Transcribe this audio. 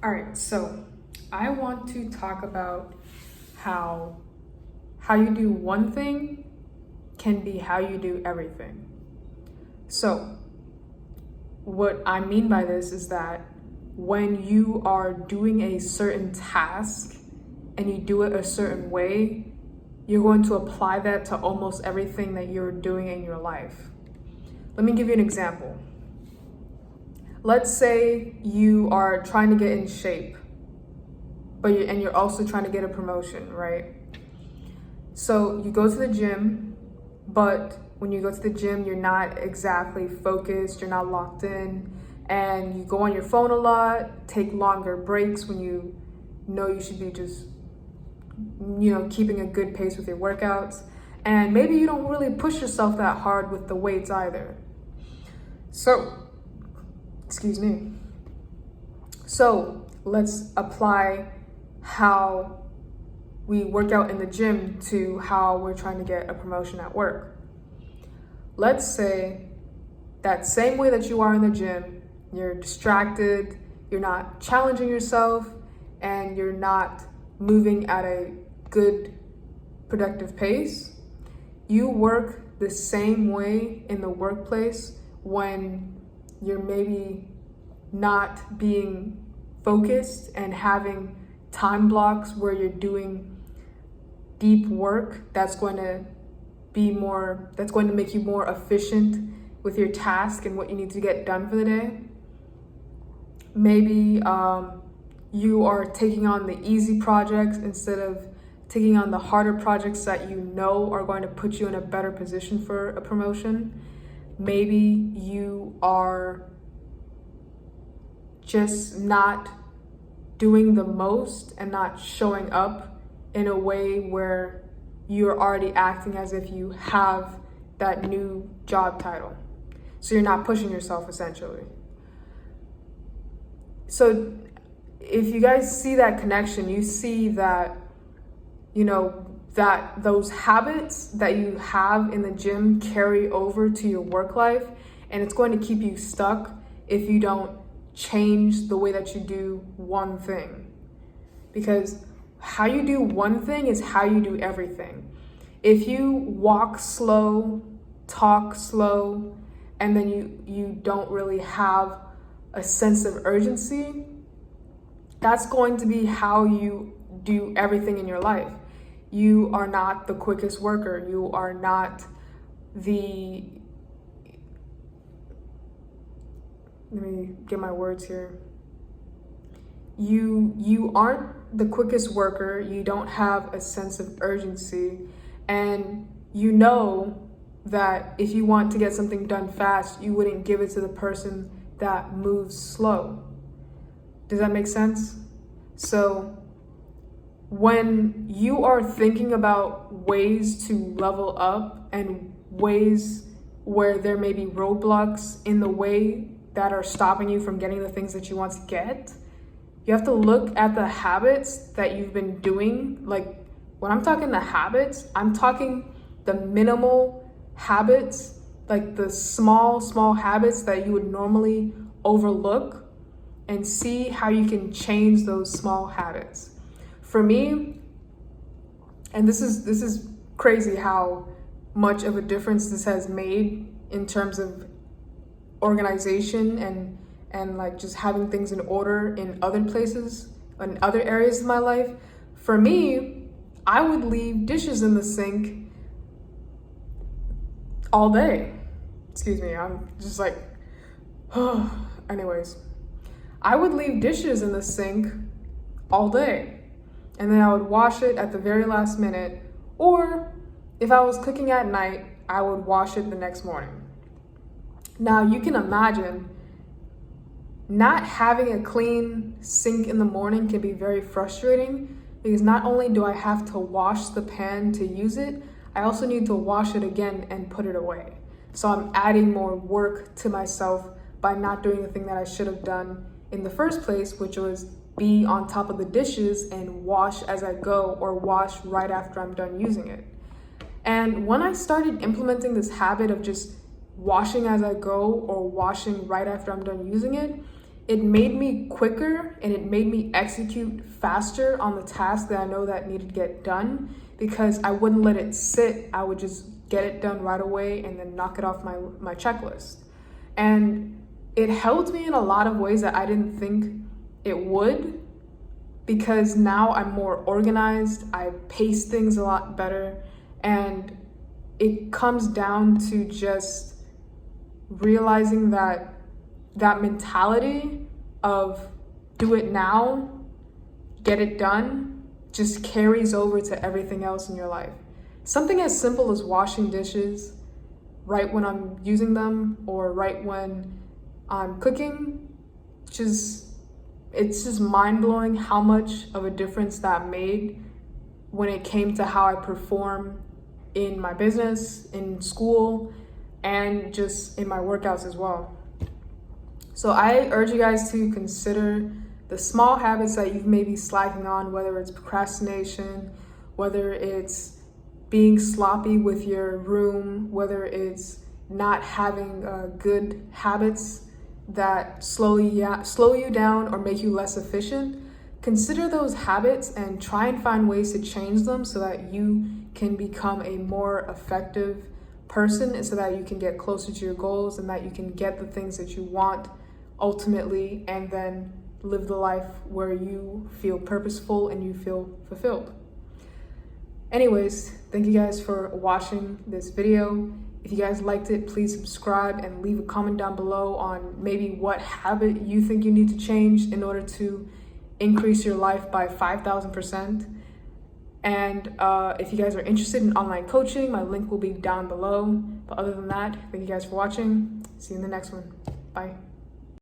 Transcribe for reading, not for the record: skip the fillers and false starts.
All right, so I want to talk about how you do one thing can be how you do everything. So what I mean by this is that when you are doing a certain task and you do it a certain way, you're going to apply that to almost everything that you're doing in your life. Let me give you an example. Let's say you are trying to get in shape, and you're also trying to get a promotion, right? So you go to the gym, but when you go to the gym, you're not exactly focused, you're not locked in, and you go on your phone a lot, take longer breaks when you know you should be just, keeping a good pace with your workouts. And maybe you don't really push yourself that hard with the weights either. So let's apply how we work out in the gym to how we're trying to get a promotion at work. Let's say that same way that you are in the gym, you're distracted, you're not challenging yourself, and you're not moving at a good, productive pace. You work the same way in the workplace when you're maybe not being focused and having time blocks where you're doing deep work that's going to make you more efficient with your task and what you need to get done for the day. Maybe you are taking on the easy projects instead of taking on the harder projects that you know are going to put you in a better position for a promotion. Maybe you are just not doing the most and not showing up in a way where you're already acting as if you have that new job title. So you're not pushing yourself essentially. So if you guys see that connection, you see that, that those habits that you have in the gym carry over to your work life, and it's going to keep you stuck if you don't change the way that you do one thing. Because how you do one thing is how you do everything. If you walk slow, talk slow, and then you don't really have a sense of urgency, that's going to be how you do everything in your life. You are not the quickest worker. You are not let me get my words here. You aren't the quickest worker. You don't have a sense of urgency, and you know that if you want to get something done fast, you wouldn't give it to the person that moves slow. Does that make sense? So when you are thinking about ways to level up and ways where there may be roadblocks in the way that are stopping you from getting the things that you want to get, you have to look at the habits that you've been doing. Like when I'm talking the habits, I'm talking the minimal habits, like the small habits that you would normally overlook, and see how you can change those small habits. For me, and this is crazy how much of a difference this has made in terms of organization and like just having things in order in other places, in other areas of my life. For me, I would leave dishes in the sink all day. Excuse me, I'm just like, anyways. I would leave dishes in the sink all day, and then I would wash it at the very last minute, or if I was cooking at night, I would wash it the next morning. Now you can imagine not having a clean sink in the morning can be very frustrating, because not only do I have to wash the pan to use it, I also need to wash it again and put it away. So I'm adding more work to myself by not doing the thing that I should have done in the first place, which was be on top of the dishes and wash as I go, or wash right after I'm done using it. And when I started implementing this habit of just washing as I go or washing right after I'm done using it, it made me quicker and it made me execute faster on the task that I know that needed to get done, because I wouldn't let it sit. I would just get it done right away and then knock it off my checklist. And it helped me in a lot of ways that I didn't think it would, because now I'm more organized, I pace things a lot better, and it comes down to just realizing that mentality of do it now, get it done, just carries over to everything else in your life. Something as simple as washing dishes right when I'm using them or right when I'm cooking, it's just mind-blowing how much of a difference that made when it came to how I perform in my business, in school, and just in my workouts as well. So I urge you guys to consider the small habits that you've maybe slacking on, whether it's procrastination, whether it's being sloppy with your room, whether it's not having good habits that slow you down or make you less efficient. Consider those habits and try and find ways to change them so that you can become a more effective person, and so that you can get closer to your goals and that you can get the things that you want ultimately, and then live the life where you feel purposeful and you feel fulfilled. Anyways, thank you guys for watching this video. If you guys liked it, please subscribe and leave a comment down below on maybe what habit you think you need to change in order to increase your life by 5,000%. And if you guys are interested in online coaching, my link will be down below. But other than that, thank you guys for watching. See you in the next one. Bye.